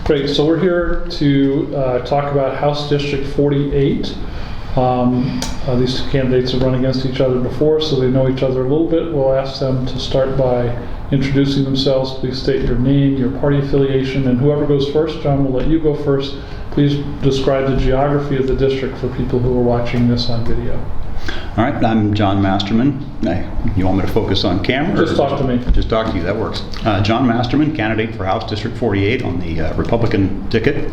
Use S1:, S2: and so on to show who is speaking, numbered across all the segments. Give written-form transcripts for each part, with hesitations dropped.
S1: Great. So we're here to talk about House District 48. These two candidates have run against each other before, so they know each other a little bit. We'll ask them to start by introducing themselves. Please state your name, your party affiliation, and whoever goes first. John, we'll let you go first. Please describe the geography of the district for people who are watching this on video.
S2: All right, I'm John Masterman. You want me to focus on camera?
S1: Just talk to me.
S2: Just talk to you, that works. John Masterman, candidate for House District 48 on the Republican ticket.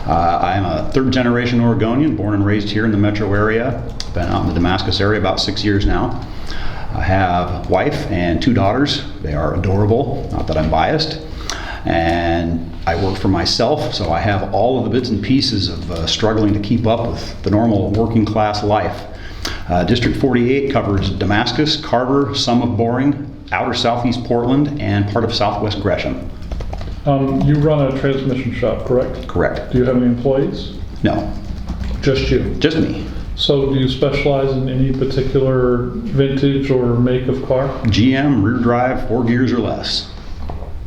S2: I'm a third generation Oregonian, born and raised here in the metro area. Been out in the Damascus area about 6 years now. I have a wife and two daughters. They are adorable, not that I'm biased. And I work for myself, so I have all of the bits and pieces of struggling to keep up with the normal working class life. District 48 covers Damascus, Carver, some of Boring, outer southeast Portland, and part of southwest Gresham.
S1: You run a transmission shop, correct?
S2: Correct.
S1: Do you have any employees?
S2: No.
S1: Just you?
S2: Just me.
S1: So do you specialize in any particular vintage or make of car?
S2: GM, rear drive, 4 gears or less.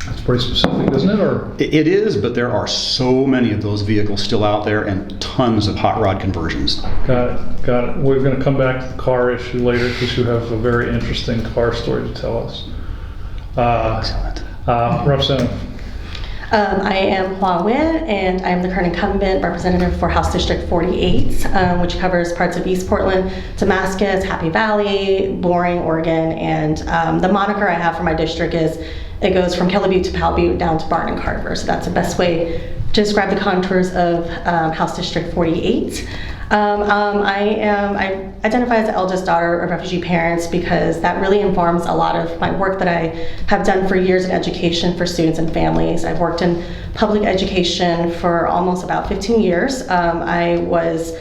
S1: That's pretty specific, isn't it? Or
S2: It is, but there are so many of those vehicles still out there and tons of hot rod conversions.
S1: Got it. We're going to come back to the car issue later because you have a very interesting car story to tell us.
S2: Excellent.
S1: Representative.
S3: I am Hua Nguyen, and I'm the current incumbent representative for House District 48, which covers parts of East Portland, Damascus, Happy Valley, Boring, Oregon, and the moniker I have for my district is it goes from Kelly Butte to Powell Butte down to Barton and Carver. So that's the best way to describe the contours of House District 48. I identify as the eldest daughter of refugee parents because that really informs a lot of my work that I have done for years in education for students and families. I've worked in public education for almost about 15 years. I was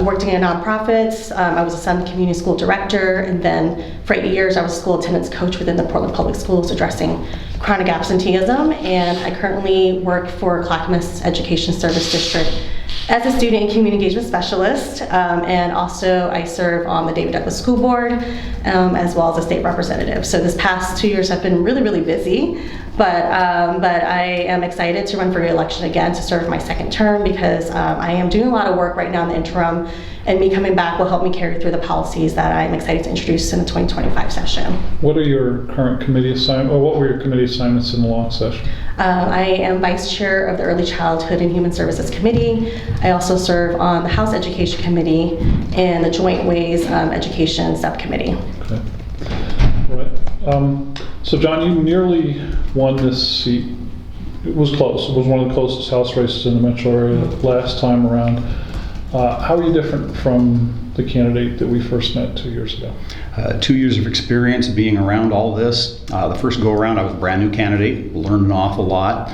S3: working in nonprofits. I was a Sun Community School director, and then for 8 years I was a school attendance coach within the Portland Public Schools addressing chronic absenteeism, and I currently work for Clackamas Education Service District as a student and community engagement specialist, and also I serve on the David Douglas School Board as well as a state representative. So this past 2 years have been really, really busy, but I am excited to run for re-election again to serve my second term because I am doing a lot of work right now in the interim, and me coming back will help me carry through the policies that I'm excited to introduce in the 2025 session.
S1: What are your current committee assignments, or what were your committee assignments in the long session?
S3: I am vice chair of the Early Childhood and Human Services Committee. I also serve on the House Education Committee and the Joint Ways Education Subcommittee.
S1: Okay. All right. So John, you nearly won this seat. It was close. It was one of the closest House races in the metro area last time around. How are you different from the candidate that we first met 2 years ago?
S2: 2 years of experience being around all this. The first go around I was a brand new candidate, learned an awful lot.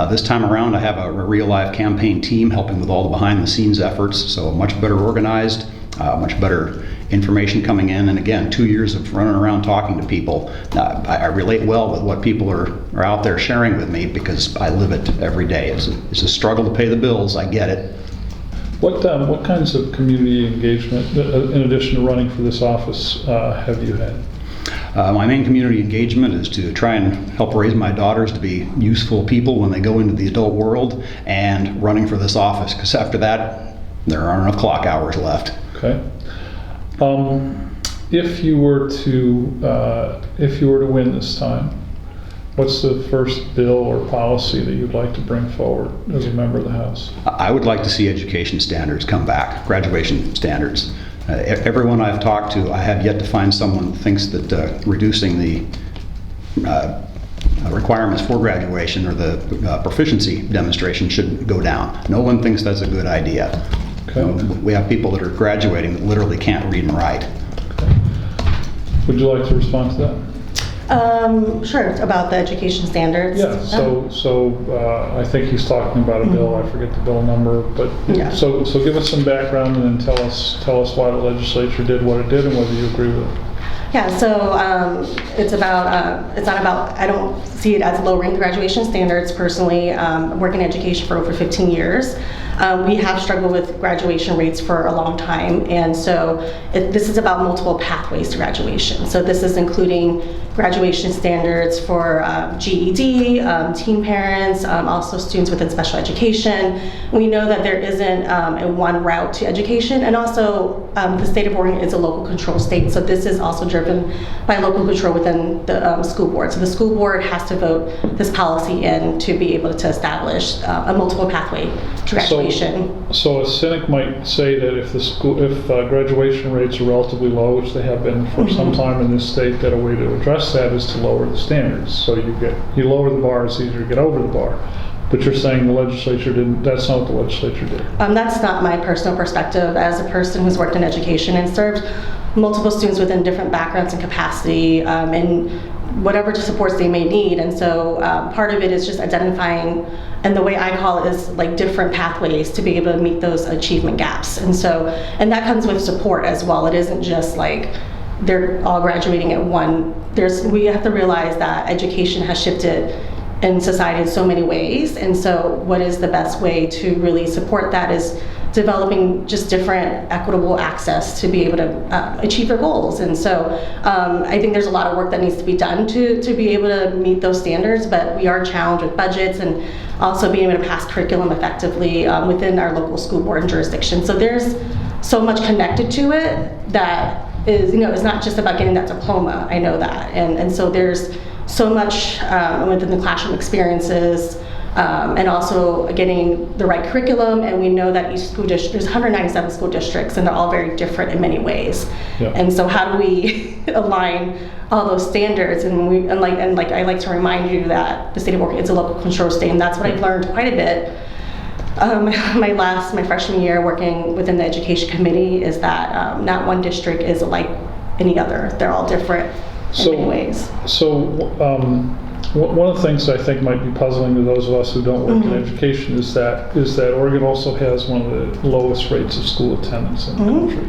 S2: This time around I have a real live campaign team helping with all the behind the scenes efforts, so much better organized, much better information coming in, and again 2 years of running around talking to people. I relate well with what people are out there sharing with me because I live it every day. It's a struggle to pay the bills, I get it.
S1: What kinds of community engagement, in addition to running for this office, have you had?
S2: My main community engagement is to try and help raise my daughters to be useful people when they go into the adult world, and running for this office, because after that there aren't enough clock hours left.
S1: Okay. If you were to win this time, what's the first bill or policy that you'd like to bring forward as a member of the House?
S2: I would like to see education standards come back, graduation standards. Everyone I've talked to, I have yet to find someone who thinks that reducing the requirements for graduation or the proficiency demonstration should go down. No one thinks that's a good idea.
S1: Okay.
S2: We have people that are graduating that literally can't read and write.
S1: Okay. Would you like to respond to that?
S3: Sure, about the education standards.
S1: Yeah, so I think he's talking about a bill. I forget the bill number, but
S3: Yeah.
S1: so give us some background and then tell us why the legislature did what it did and whether you agree with it.
S3: Yeah, so it's not about, I don't see it as lowering the graduation standards personally. Working in education for over 15 years. We have struggled with graduation rates for a long time, and so this is about multiple pathways to graduation. So this is including graduation standards for GED, teen parents, also students within special education. We know that there isn't a one route to education, and also the state of Oregon is a local control state, so this is also driven by local control within the school board. So the school board has to vote this policy in to be able to establish a multiple pathway to graduation.
S1: So a cynic might say that if graduation rates are relatively low, which they have been for some time in this state, that a way to address that is to lower the standards. So you lower the bar, it's easier to get over the bar. But you're saying the legislature didn't, that's not what the legislature did.
S3: That's not my personal perspective as a person who's worked in education and served multiple students within different backgrounds and capacity, and whatever supports they may need. And so part of it is just identifying, and the way I call it is like different pathways to be able to meet those achievement gaps. And that comes with support as well. It isn't just like they're all graduating at one. We have to realize that education has shifted in society in so many ways. And so what is the best way to really support that is developing just different equitable access to be able to achieve their goals. And so I think there's a lot of work that needs to be done to be able to meet those standards, but we are challenged with budgets and also being able to pass curriculum effectively within our local school board and jurisdiction. So there's so much connected to it that is, it's not just about getting that diploma, I know that. And so there's so much within the classroom experiences, and also getting the right curriculum. And we know that each school district, there's 197 school districts, and they're all very different in many ways. Yeah. And so how do we align all those standards? And I like to remind you that the state of Oregon is a local control state, and that's what I've learned quite a bit. My freshman year working within the education committee is that not one district is like any other. They're all different in many ways.
S1: One of the things I think might be puzzling to those of us who don't work in education is that Oregon also has one of the lowest rates of school attendance in the country.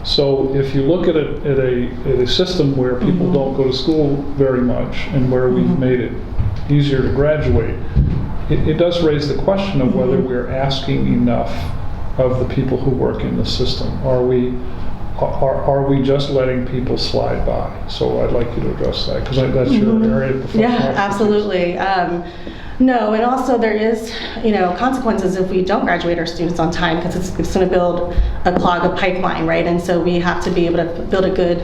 S1: So if you look at a system where people don't go to school very much and where we've made it easier to graduate, it does raise the question of whether we're asking enough of the people who work in the system. Are we just letting people slide by? So I'd like you to address that, because that's your area of professional expertise.
S3: Yeah, absolutely. No, and also there is, consequences if we don't graduate our students on time, because it's going to build a clog of pipeline, right? And so we have to be able to build a good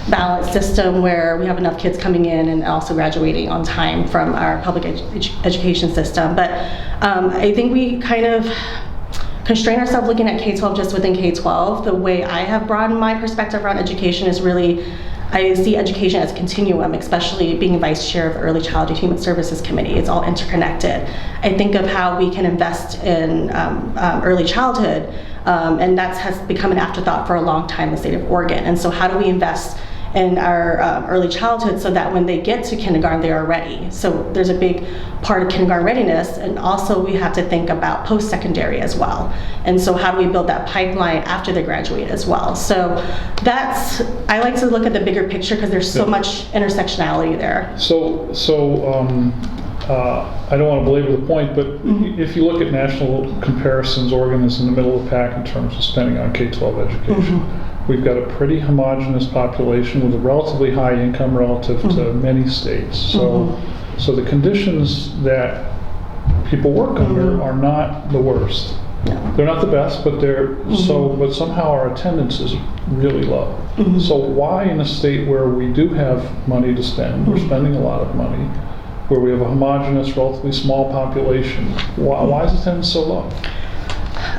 S3: balanced system where we have enough kids coming in and also graduating on time from our public education system. But I think we kind of constrain ourselves looking at K-12 just within K-12. The way I have broadened my perspective around education is really, I see education as a continuum, especially being vice chair of Early Childhood Human Services Committee. It's all interconnected. I think of how we can invest in early childhood, and that has become an afterthought for a long time in the state of Oregon. And so how do we invest in our early childhood so that when they get to kindergarten, they are ready? So there's a big part of kindergarten readiness, and also we have to think about post-secondary as well. And so how do we build that pipeline after they graduate as well? So I like to look at the bigger picture because there's so much intersectionality there.
S1: So I don't want to belabor the point, but if you look at national comparisons, Oregon is in the middle of the pack in terms of spending on K-12 education. We've got a pretty homogeneous population with a relatively high income relative to many states. So the conditions that people work under are not the worst. They're not the best, but but somehow our attendance is really low. So why in a state where we do have money to spend, we're spending a lot of money, where we have a homogeneous, relatively small population, why is attendance so low?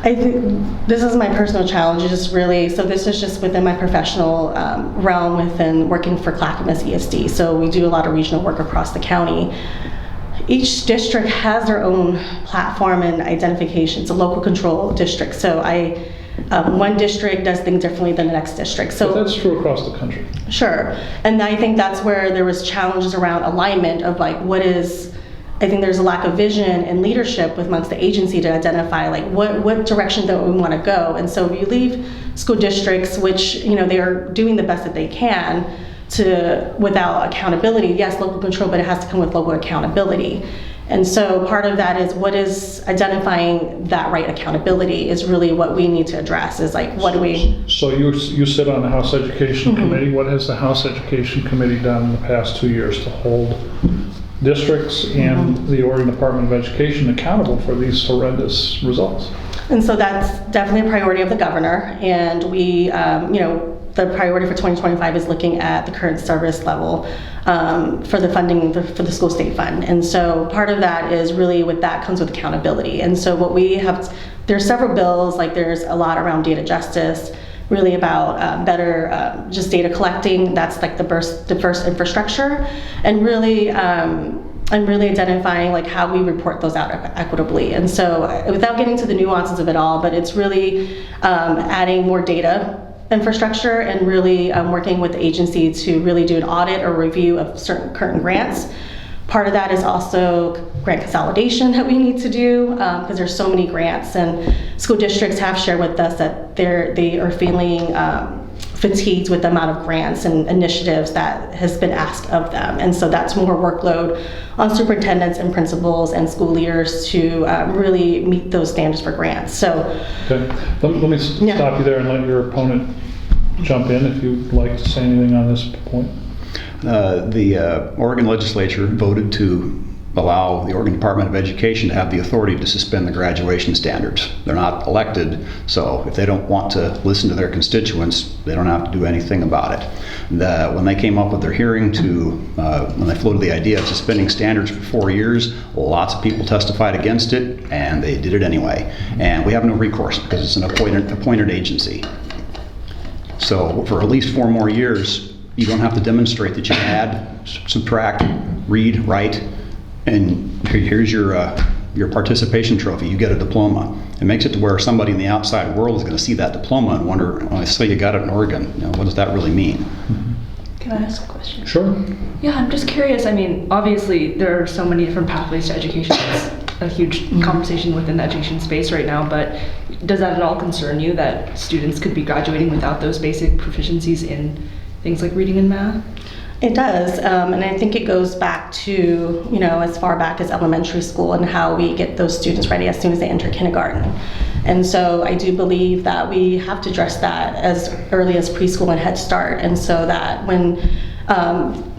S3: I think this is my personal challenge, so this is just within my professional realm within working for Clackamas ESD. So we do a lot of regional work across the county. Each district has their own platform and identification. It's a local control district. So one district does things differently than the next district. So
S1: but that's true across the country. Sure.
S3: And I think that's where there was challenges around alignment of I think there's a lack of vision and leadership amongst the agency to identify what direction that we want to go. And so if you leave school districts, which they are doing the best that they can, without accountability. Yes, local control, but it has to come with local accountability. And so part of that is what is identifying that right accountability is really what we need to address, is like, what do we...
S1: So you sit on the House Education Committee. What has the House Education Committee done in the past 2 years to hold districts and the Oregon Department of Education accountable for these horrendous results?
S3: And so that's definitely a priority of the governor, and we, the priority for 2025 is looking at the current service level for the funding for the school state fund. And so part of that is really, with that comes with accountability. And so what we have, there's several bills, like there's a lot around data justice, really about better just data collecting. That's like the first infrastructure, and really identifying like how we report those out equitably. And so without getting to the nuances of it all, but it's really adding more data infrastructure and really working with the agency to really do an audit or review of certain current grants. Part of that is also grant consolidation that we need to do, because there's so many grants, and school districts have shared with us that they are feeling fatigued with the amount of grants and initiatives that has been asked of them. And so that's more workload on superintendents and principals and school leaders to really meet those standards for grants. So,
S1: okay, let me stop you there and let your opponent jump in if you'd like to say anything on this point.
S2: The Oregon legislature voted to allow the Oregon Department of Education to have the authority to suspend the graduation standards. They're not elected, so if they don't want to listen to their constituents, they don't have to do anything about it. When they came up with their hearing when they floated the idea of suspending standards for 4 years, lots of people testified against it, and they did it anyway. And we have no recourse because it's an appointed agency. So for at least 4 more years, you don't have to demonstrate that you add, subtract, read, write, and here's your participation trophy. You get a diploma. It makes it to where somebody in the outside world is going to see that diploma and wonder, when I say you got it in Oregon, what does that really mean?
S4: Can I ask a question?
S1: Sure.
S4: Yeah, I'm just curious. I mean, obviously there are so many different pathways to education. It's a huge conversation within the education space right now, but does that at all concern you that students could be graduating without those basic proficiencies in things like reading and math?
S3: It does, and I think it goes back to, as far back as elementary school and how we get those students ready as soon as they enter kindergarten. And so I do believe that we have to address that as early as preschool and Head Start, and so that when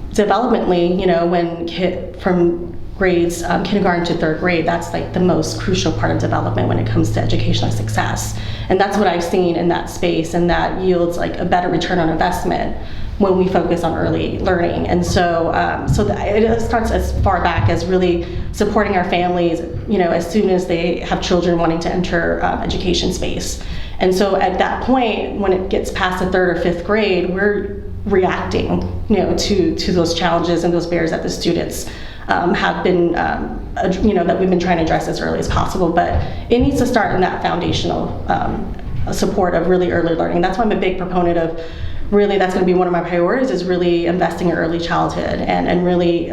S3: developmentally, when from grades kindergarten to 3rd grade, that's like the most crucial part of development when it comes to educational success. And that's what I've seen in that space, and that yields like a better return on investment when we focus on early learning. And so it starts as far back as really supporting our families, as soon as they have children wanting to enter education space. And so at that point, when it gets past the 3rd or 5th grade, we're reacting, to those challenges and those barriers that the students have been, that we've been trying to address as early as possible. But it needs to start in that foundational support of really early learning. That's why I'm a big proponent of, really, that's going to be one of my priorities, is really investing in early childhood and really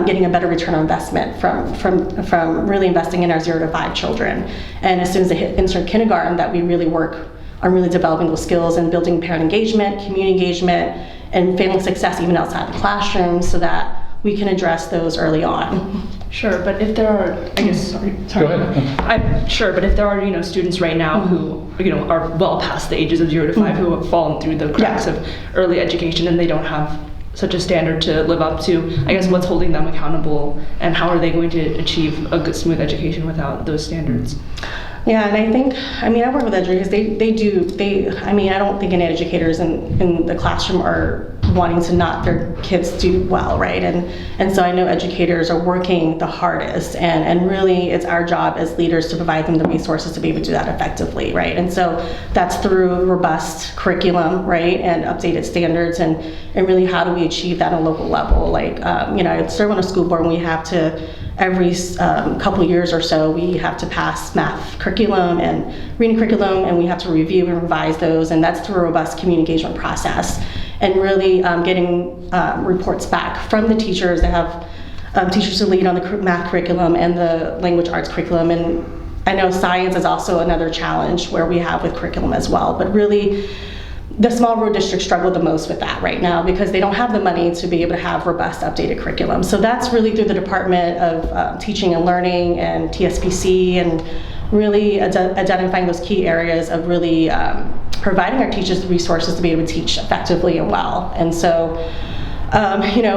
S3: getting a better return on investment from really investing in our 0 to 5 children. And as soon as they enter kindergarten, that we really work on really developing those skills and building parent engagement, community engagement, and family success even outside the classroom, so that we can address those early on.
S4: Sure, but if there are, sorry.
S1: Go ahead.
S4: I'm sure, but if there are, students right now who, are well past the ages of 0 to 5 who have fallen through the cracks of early education, and they don't have such a standard to live up to, I guess what's holding them accountable, and how are they going to achieve a good, smooth education without those standards?
S3: Yeah, and I think, I work with educators, I don't think any educators in the classroom are wanting to not their kids do well, right? And so I know educators are working the hardest, and really it's our job as leaders to provide them the resources to be able to do that effectively, right? And so that's through robust curriculum, right, and updated standards, and really how do we achieve that on a local level? Like, I serve on a school board, and we have to, every couple years or so, we have to pass math curriculum and reading curriculum, and we have to review and revise those, and that's through a robust community engagement process. And really getting reports back from the teachers that have teachers to lead on the math curriculum and the language arts curriculum. And I know science is also another challenge where we have with curriculum as well. But really, the small rural districts struggle the most with that right now because they don't have the money to be able to have robust, updated curriculum. So that's really through the Department of Teaching and Learning and TSPC, and really identifying those key areas of really providing our teachers the resources to be able to teach effectively and well. And so,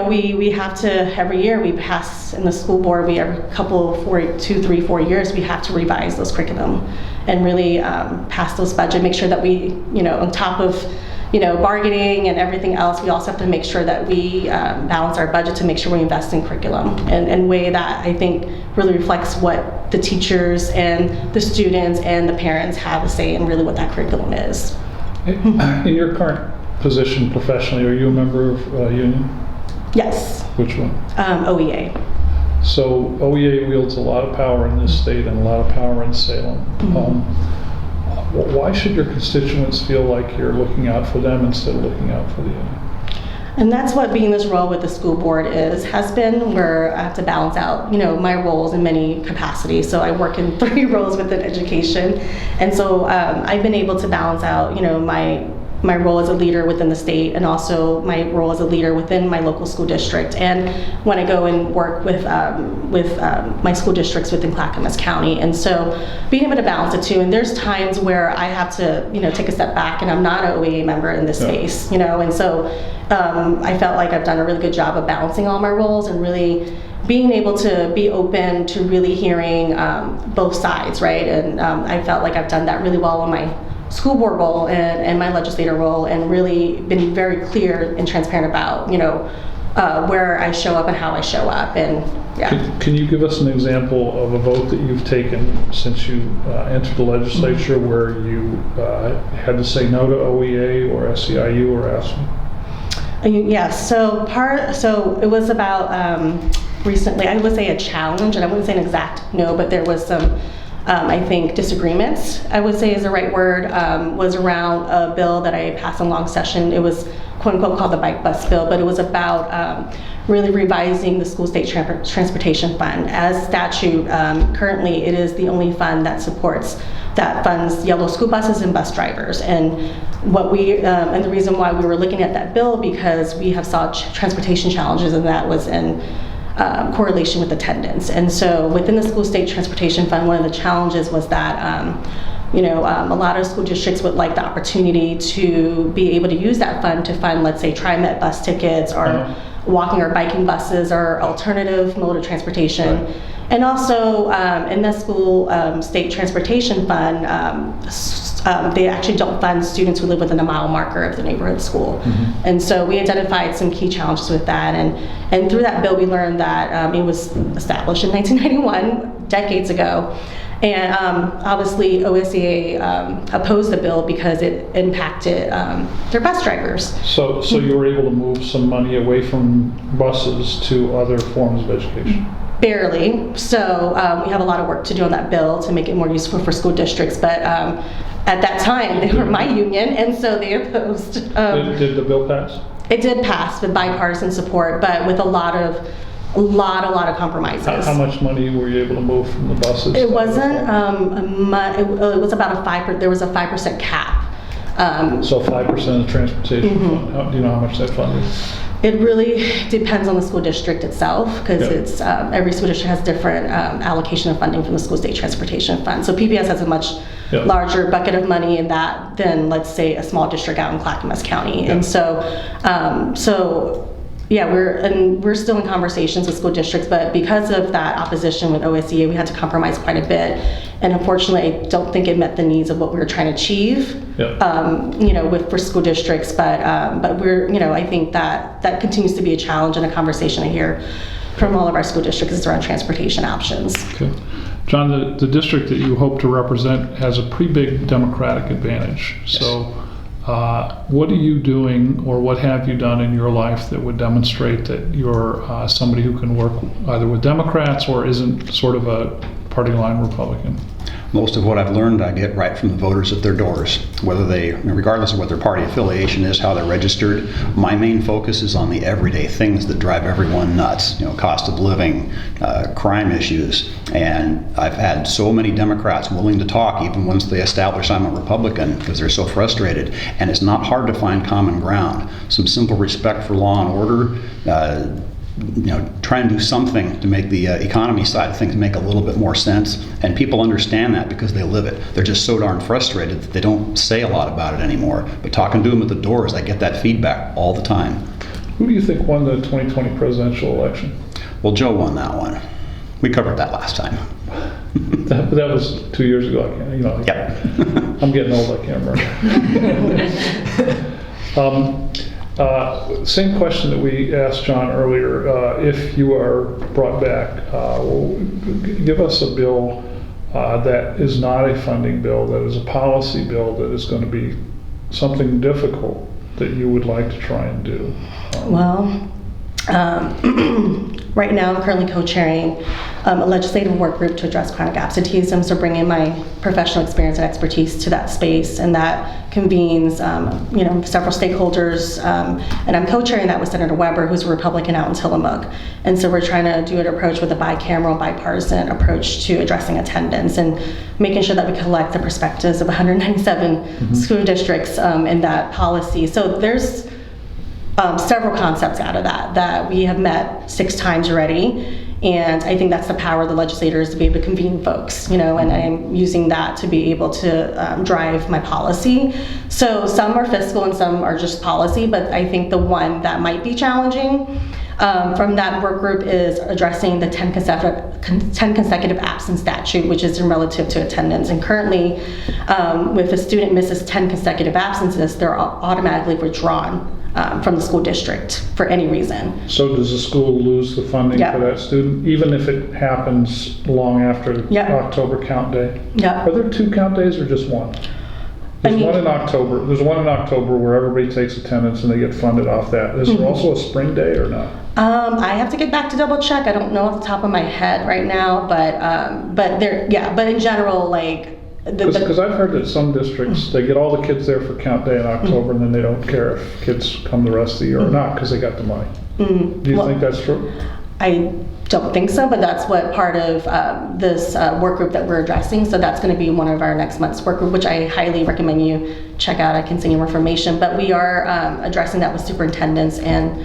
S3: we have to, every year we pass in the school board, we every couple, 2, 3, 4 years, we have to revise those curriculum and really pass those budget, make sure that we, on top of, bargaining and everything else, we also have to make sure that we balance our budget to make sure we invest in curriculum in a way that I think really reflects what the teachers and the students and the parents have to say and really what that curriculum is.
S1: In your current position professionally, are you a member of a union?
S3: Yes.
S1: Which one?
S3: OEA.
S1: So OEA wields a lot of power in this state and a lot of power in Salem. Why should your constituents feel like you're looking out for them instead of looking out for the union?
S3: And that's what being this role with the school board has been, where I have to balance out, my roles in many capacities. So I work in 3 roles within education. And so I've been able to balance out, my role as a leader within the state and also my role as a leader within my local school district. And when I go and work with my school districts within Clackamas County. And so being able to balance the two, and there's times where I have to, take a step back and I'm not an OEA member in this space, and so I felt like I've done a really good job of balancing all my roles and really being able to be open to really hearing both sides, right? And I felt like I've done that really well in my school board role and my legislator role, and really been very clear and transparent about where I show up and how I show up. And
S1: Can you give us an example of a vote that you've taken since you entered the legislature where you had to say no to OEA or SEIU or ASME?
S3: Yes. So it was about recently. I would say a challenge, and I wouldn't say an exact no, but there was some. I think disagreements, I would say is the right word, was around a bill that I passed in long session. It was quote unquote called the Bike Bus Bill, but it was about really revising the school state transportation fund. As statute, currently it is the only fund that funds yellow school buses and bus drivers. And and the reason why we were looking at that bill, because we have saw transportation challenges, and that was in correlation with attendance. And so within the school state transportation fund, one of the challenges was that a lot of school districts would like the opportunity to be able to use that fund to fund, let's say, TriMet bus tickets or walking or biking buses or alternative mode of transportation.
S1: Right.
S3: And also in the school state transportation fund, they actually don't fund students who live within a mile marker of the neighborhood school. And so we identified some key challenges with that, and through that bill we learned that it was established in 1991, decades ago, and obviously OSEA opposed the bill because it impacted their bus drivers.
S1: So you were able to move some money away from buses to other forms of education?
S3: Barely. So we have a lot of work to do on that bill to make it more useful for school districts, but at that time they were my union, and so they opposed.
S1: Did the bill pass?
S3: It did pass with bipartisan support, but with a lot of compromises.
S1: How much money were you able to move from the buses?
S3: It wasn't it was about there was a 5% cap.
S1: So 5% of the transportation fund. Do you know how much that fund is?
S3: It really depends on the school district itself, because it's every school district has different allocation of funding from the school state transportation fund. So PBS has a much larger bucket of money in that than, let's say, a small district out in Clackamas County. And so we're still in conversations with school districts, but because of that opposition with OSEA, we had to compromise quite a bit. And unfortunately, I don't think it met the needs of what we were trying to achieve, for school districts. But we're, I think that continues to be a challenge and a conversation I hear from all of our school districts is around transportation options.
S1: Okay. John, the district that you hope to represent has a pretty big Democratic advantage.
S2: Yes.
S1: So what are you doing, or what have you done in your life that would demonstrate that you're somebody who can work either with Democrats or isn't sort of a party line Republican?
S2: Most of what I've learned I get right from the voters at their doors, regardless of what their party affiliation is, how they're registered. My main focus is on the everyday things that drive everyone nuts, cost of living, crime issues. And I've had so many Democrats willing to talk even once they establish I'm a Republican because they're so frustrated. And it's not hard to find common ground. Some simple respect for law and order, try and do something to make the economy side of things make a little bit more sense. And people understand that because they live it. They're just so darn frustrated that they don't say a lot about it anymore. But talking to them at the doors, I get that feedback all the time.
S1: Who do you think won the 2020 presidential election?
S2: Well, Joe won that one. We covered that last time.
S1: That was 2 years ago.
S2: Yep.
S1: I'm getting old, I can't remember. Same question that we asked John earlier. If you are brought back, give us a bill that is not a funding bill, that is a policy bill, that is going to be something difficult that you would like to try and do.
S3: Right now, I'm currently co-chairing a legislative work group to address chronic absenteeism, so bringing my professional experience and expertise to that space, and that convenes, several stakeholders, and I'm co-chairing that with Senator Weber, who's a Republican out in Tillamook, and so we're trying to do an approach with a bicameral, bipartisan approach to addressing attendance and making sure that we collect the perspectives of 197 school districts in that policy. So there's several concepts out of that we have met 6 times already, and I think that's the power of the legislators, to be able to convene folks, and I'm using that to be able to drive my policy. So some are fiscal and some are just policy, but I think the one that might be challenging from that work group is addressing the 10 consecutive absence statute, which is in relative to attendance. And currently, if a student misses 10 consecutive absences, they're automatically withdrawn from the school district for any reason.
S1: So does the school lose the funding for that student, even if it happens long after October count day? Are there 2 count days or just one? There's one in October. There's one in October where everybody takes attendance and they get funded off that. Is there also a spring day or not?
S3: I have to get back to double check. I don't know off the top of my head right now, but there, but in general, because
S1: I've heard that some districts, they get all the kids there for count day in October, and then they don't care if kids come the rest of the year or not because they got the money. Do you think that's true?
S3: I don't think so, but that's what part of this work group that we're addressing. So that's going to be one of our next month's work group, which I highly recommend you check out. I can send you more information. But we are addressing that with superintendents and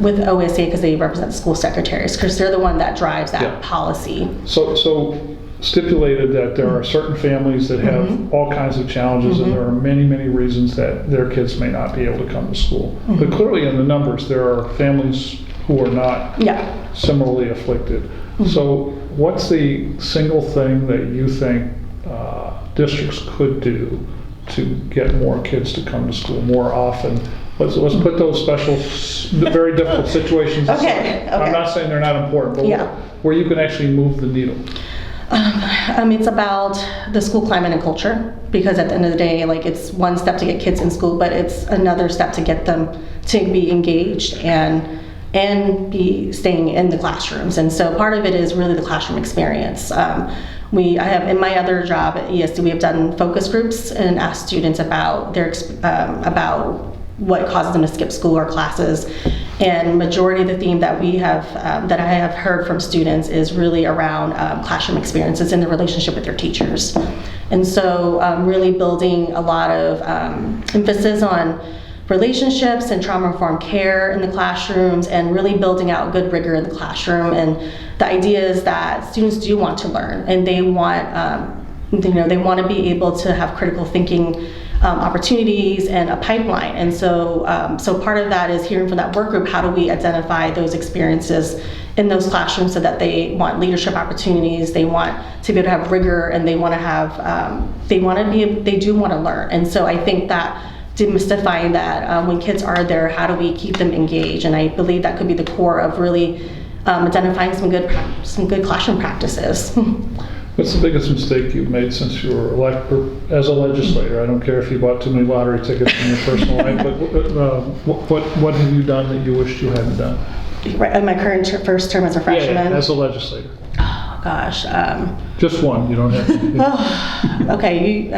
S3: with OSA, because they represent school secretaries, because they're the one that drives that policy. So stipulated that there are certain families that have all kinds of challenges, and there are many, many reasons that their kids may not be able to come to school. But clearly in the numbers, there are families who are not similarly afflicted. So what's the single thing that you think districts could do to get more kids to come to school more often? Let's put those special, very difficult situations aside. I'm not saying they're not important, but where you can actually move the needle. It's about the school climate and culture, because at the end of the day, it's one step to get kids in school, but it's another step to get them to be engaged and be staying in the classrooms. And so part of it is really the classroom experience. I have, in my other job at ESD, we have done focus groups and asked students about their about what causes them to skip school or classes. And majority of the theme that we have, that I have heard from students, is really around classroom experiences and the relationship with their teachers. And so really building a lot of emphasis on relationships and trauma-informed care in the classrooms, and really building out good rigor in the classroom. And the idea is that students do want to learn, and they want, they want to be able to have critical thinking opportunities and a pipeline. And so so part of that is hearing from that work group, how do we identify those experiences in those classrooms so that they want leadership opportunities, they want to be able to have rigor, and they want to have, they do want to learn. And so I think that demystifying that when kids are there, how do we keep them engaged? And I believe that could be the core of really identifying some good classroom practices.
S1: What's the biggest mistake you've made since you were elected as a legislator? I don't care if you bought too many lottery tickets in your personal life, but what have you done that you wished you hadn't done?
S3: Right, in my current first term as a freshman.
S1: Yeah, as a legislator.
S3: oh gosh.
S1: Just one, you don't have to.
S3: Okay,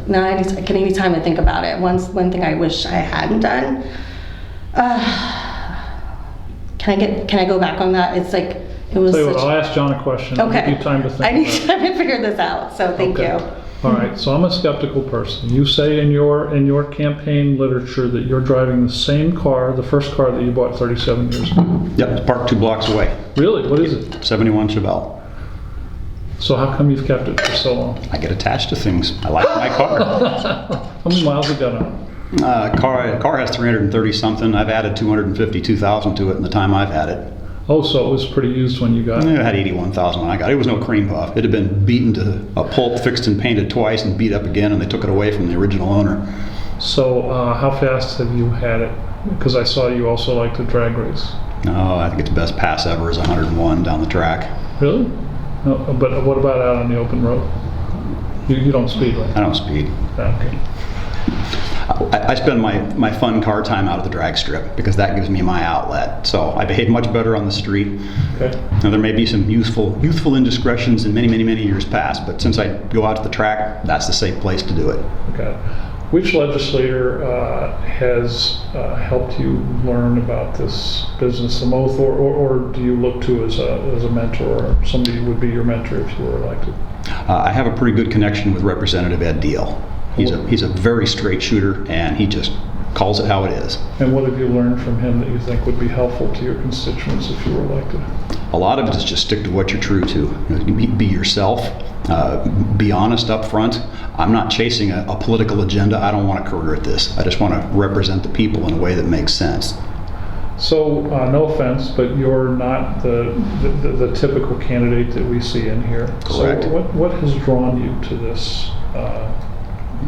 S3: now I can need time to think about it. One thing I wish I hadn't done. Can I go back on that? It's like it was.
S1: Tell you what,
S3: such-
S1: I'll ask John a question. I'll
S3: Okay.
S1: give you time to think
S3: I need
S1: about it.
S3: time to figure this out. So thank
S1: Okay.
S3: you.
S1: All right, so I'm a skeptical person. You say in your campaign literature that you're driving the same car, the first car that you bought 37 years ago.
S2: Yep, it's parked 2 blocks away.
S1: Really? What is it?
S2: 71 Chevelle.
S1: So how come you've kept it for so long?
S2: I get attached to things. I like my car.
S1: How many miles it got on?
S2: Car has 330 something. I've added 252,000 to it in the time I've had it.
S1: Oh, so it was pretty used when you got
S2: It
S1: it.
S2: had 81,000 when I got it. It was no cream puff. It had been beaten to a pulp, fixed and painted twice, and beat up again, and they took it away from the original owner.
S1: So how fast have you had it? Because I saw you also like to drag race.
S2: No, I think its best pass ever is 101 down the track.
S1: Really? No, but what about out on the open road? You don't speed, right?
S2: I don't speed.
S1: Okay.
S2: I spend my fun car time out of the drag strip because that gives me my outlet. So I behave much better on the street.
S1: Okay.
S2: Now, there may be some youthful indiscretions in many years past, but since I go out to the track, that's the safe place to do it.
S1: Okay. Which legislator has helped you learn about this business the most, or do you look to as a mentor, or somebody who would be your mentor if you were elected?
S2: I have a pretty good connection with Representative Ed Deal. He's a very straight shooter, and he just calls it how it is.
S1: And what have you learned from him that you think would be helpful to your constituents if you were elected?
S2: A lot of it is just stick to what you're true to. You know, be yourself. Be honest up front. I'm not chasing a political agenda. I don't want a career at this. I just want to represent the people in a way that makes sense.
S1: So, no offense, but you're not the typical candidate that we see in here.
S2: Correct.
S1: So what has drawn you to this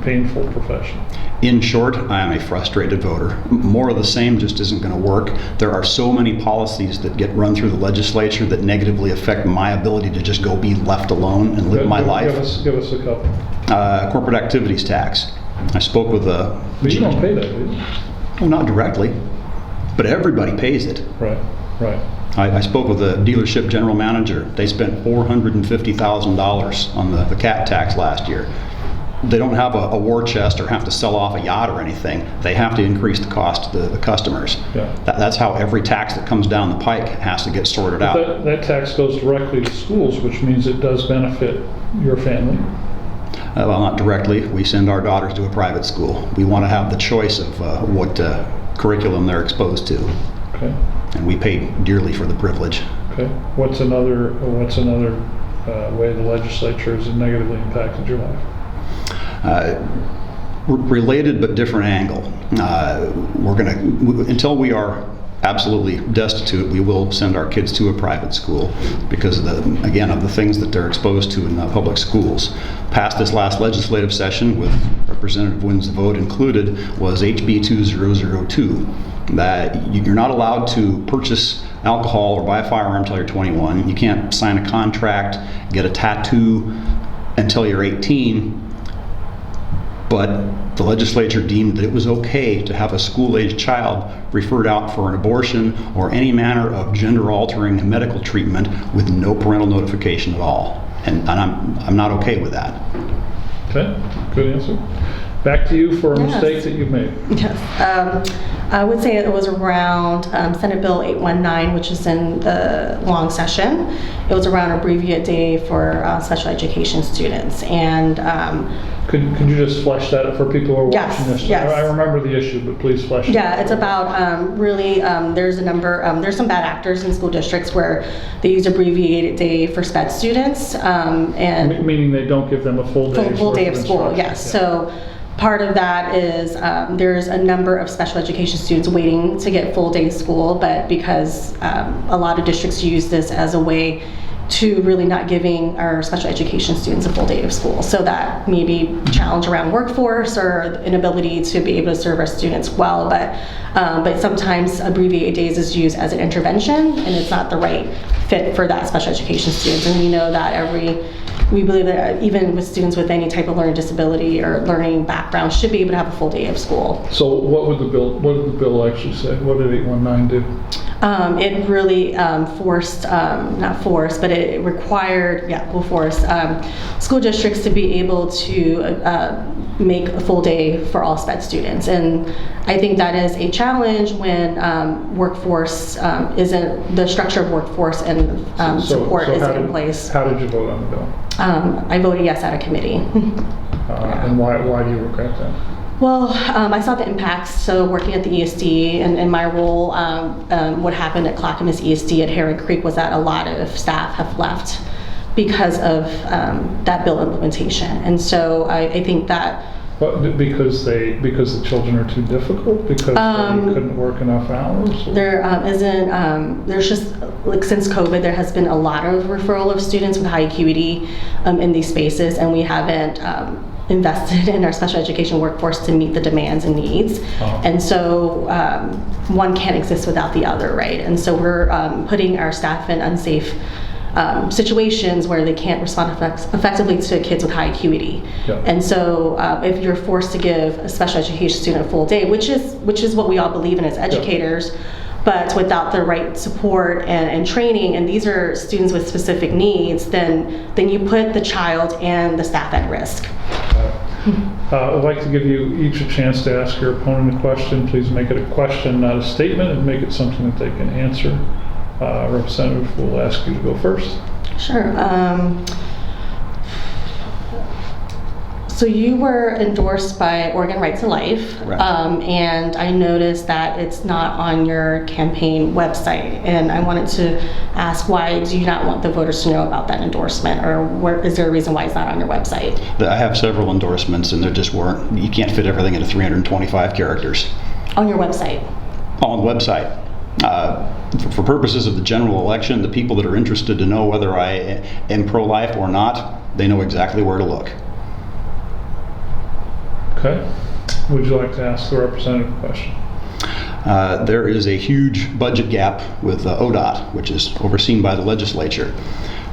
S1: painful profession?
S2: In short, I am a frustrated voter. More of the same just isn't going to work. There are so many policies that get run through the legislature that negatively affect my ability to just go be left alone and live my life.
S1: Give us a couple.
S2: Corporate activities tax. I spoke with a...
S1: But you don't pay that, do you?
S2: Well, not directly, but everybody pays it.
S1: Right.
S2: I spoke with a dealership general manager. They spent $450,000 on the cat tax last year. They don't have a war chest or have to sell off a yacht or anything. They have to increase the cost to the customers.
S1: Yeah.
S2: That's how every tax that comes down the pike has to get sorted out.
S1: That tax goes directly to schools, which means it does benefit your family.
S2: Well, not directly. We send our daughters to a private school. We want to have the choice of what curriculum they're exposed to.
S1: Okay.
S2: And we pay dearly for the privilege.
S1: Okay. What's another way the legislature has negatively impacted your life?
S2: Related but different angle. Until we are absolutely destitute, we will send our kids to a private school because of the things that they're exposed to in public schools. Passed this last legislative session with Representative Wynn's vote included was HB 2002, that you're not allowed to purchase alcohol or buy a firearm until you're 21. You can't sign a contract, get a tattoo until you're 18. But the legislature deemed that it was okay to have a school-aged child referred out for an abortion or any manner of gender-altering medical treatment with no parental notification at all. And I'm not okay with that.
S1: Okay, good answer. Back to you for a
S3: Yes.
S1: mistake that you've made.
S3: Yes. I would say it was around Senate Bill 819, which is in the long session. It was around abbreviate day for special education students. And
S1: Could you just flesh that out for people who are
S3: Yes,
S1: watching this?
S3: yes.
S1: I remember the issue, but please flesh it out.
S3: yeah, it's about there's a number, there's some bad actors in school districts where they use abbreviated day for sped students. And
S1: Meaning they don't give them a full day.
S3: full day of school, yes. So part of that is there's a number of special education students waiting to get full day school, but because a lot of districts use this as a way to really not giving our special education students a full day of school. So that may be a challenge around workforce or inability to be able to serve our students well, but sometimes abbreviated days is used as an intervention and it's not the right fit for that special education students. And we know that we believe that even with students with any type of learning disability or learning background should be able to have a full day of school.
S1: So what did the bill actually say? What did 819 do?
S3: It really forced, not forced, but it required, school districts to be able to make a full day for all SPED students. And I think that is a challenge when workforce isn't, the structure of workforce and support isn't in place.
S1: How did you vote on the bill?
S3: I voted yes at a committee.
S1: And why do you regret that?
S3: Well, I saw the impacts. So working at the ESD and in my role, what happened at Clackamas ESD at Heron Creek was that a lot of staff have left because of that bill implementation. And so I think that
S1: because the children are too difficult, because they couldn't work enough hours? Or?
S3: There isn't, there's just, like since COVID, there has been a lot of referral of students with high acuity in these spaces, and we haven't invested in our special education workforce to meet the demands and needs. And so one can't exist without the other, right? And so we're putting our staff in unsafe situations where they can't respond effectively to kids with high acuity. And so if you're forced to give a special education student a full day, which is what we all believe in as educators, but without the right support and training, and these are students with specific needs, then you put the child and the staff at risk.
S1: I'd like to give you each a chance to ask your opponent a question. Please make it a question, not a statement, and make it something that they can answer. Representative will ask you to go first.
S3: Sure. So you were endorsed by Oregon Right to Life, and I noticed that it's not on your campaign website, and I wanted to ask, why do you not want the voters to know about that endorsement, or is there a reason why it's not on your website?
S2: I have several endorsements, and there just weren't, you can't fit everything into 325 characters.
S3: On your website?
S2: On the website. For purposes of the general election, the people that are interested to know whether I am pro-life or not, they know exactly where to look.
S1: Okay. Would you like to ask the representative a question?
S2: There is a huge budget gap with ODOT, which is overseen by the legislature.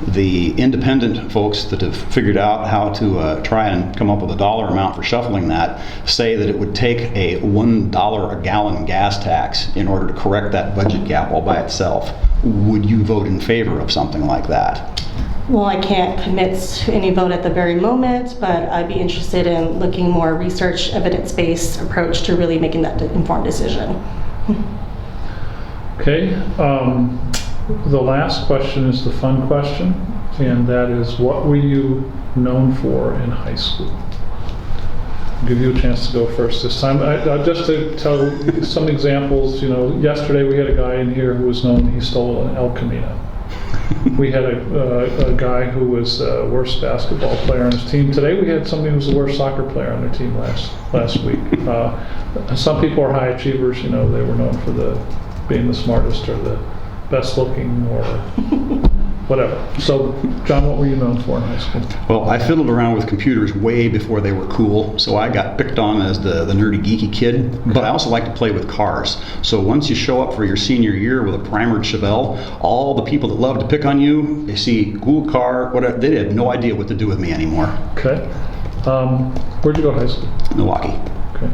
S2: The independent folks that have figured out how to try and come up with a dollar amount for shuffling that say that it would take a $1 a gallon gas tax in order to correct that budget gap all by itself. Would you vote in favor of something like that?
S3: Well, I can't commit to any vote at the very moment, but I'd be interested in looking more research, evidence-based approach to really making that informed decision.
S1: Okay. The last question is the fun question, and that is, what were you known for in high school? I'll give you a chance to go first this time. Just to tell some examples, yesterday we had a guy in here who was known, he stole an El Camino. We had a guy who was the worst basketball player on his team. Today we had somebody who was the worst soccer player on their team last week. Some people are high achievers, they were known for being the smartest or the best looking or whatever. So, John, what were you known for in high school?
S2: Well, I fiddled around with computers way before they were cool, so I got picked on as the nerdy, geeky kid, but I also like to play with cars. So once you show up for your senior year with a primered Chevelle, all the people that love to pick on you, they see cool car, whatever, they have no idea what to do with me anymore.
S1: Okay. Where'd you go to high school?
S2: Milwaukee.
S1: Okay.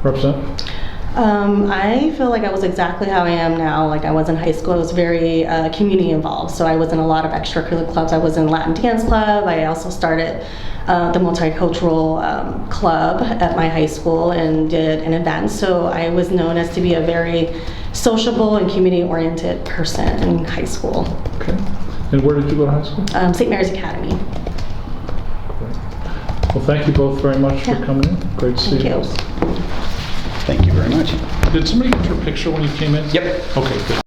S1: Representative?
S3: I feel like I was exactly how I am now. Like I was in high school, I was very community involved. So I was in a lot of extracurricular clubs. I was in Latin dance club. I also started the multicultural club at my high school and did an event. So I was known as to be a very sociable and community-oriented person in high school.
S1: Okay. And where did you go to high school?
S3: St. Mary's Academy.
S1: Great. Well, thank you both very much for coming in. Great to see you.
S2: Thank you very much.
S1: Did somebody get your picture when you came in?
S2: Yep.
S1: Okay, good.